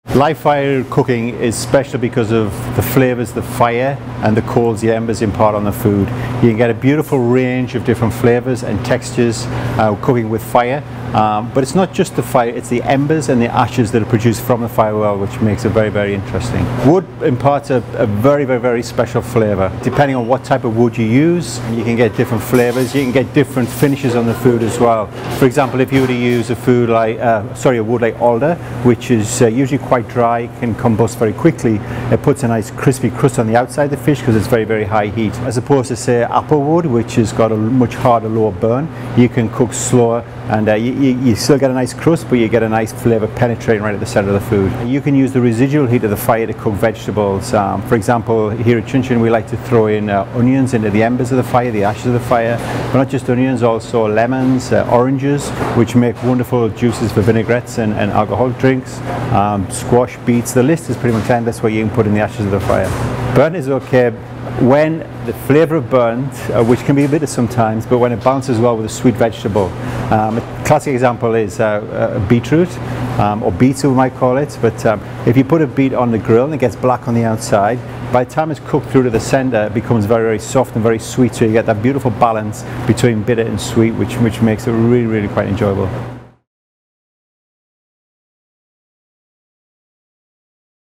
Live fire cooking is special because of the flavors the fire and the coals, the embers impart on the food. You can get a beautiful range of different flavors and textures cooking with fire. But it's not just the fire, it's the embers and the ashes that are produced from the fire well, which makes it very, very interesting. Wood imparts a very, very, very special flavor. Depending on what type of wood you use, you can get different flavors. You can get different finishes on the food as well. For example, if you were to use a wood like alder, which is usually quite dry, can combust very quickly, it puts a nice crispy crust on the outside of the fish because it's very, very high heat. As opposed to, say, apple wood, which has got a much harder, lower burn, you can cook slower and you still get a nice crust, but you get a nice flavor penetrating right at the center of the food. You can use the residual heat of the fire to cook vegetables. For example, here at CinCin we like to throw in onions into the embers of the fire, the ashes of the fire, but not just onions, also lemons, oranges, which make wonderful juices for vinaigrettes and alcoholic drinks, squash, beets. The list is pretty much endless where you can put in the ashes of the fire. Burnt is okay when the flavor of burnt, which can be bitter sometimes, but when it balances well with a sweet vegetable. A classic example is beetroot, or beets we might call it, but if you put a beet on the grill and it gets black on the outside, by the time it's cooked through to the center, it becomes very, very soft and very sweet, so you get that beautiful balance between bitter and sweet, which makes it really, really quite enjoyable.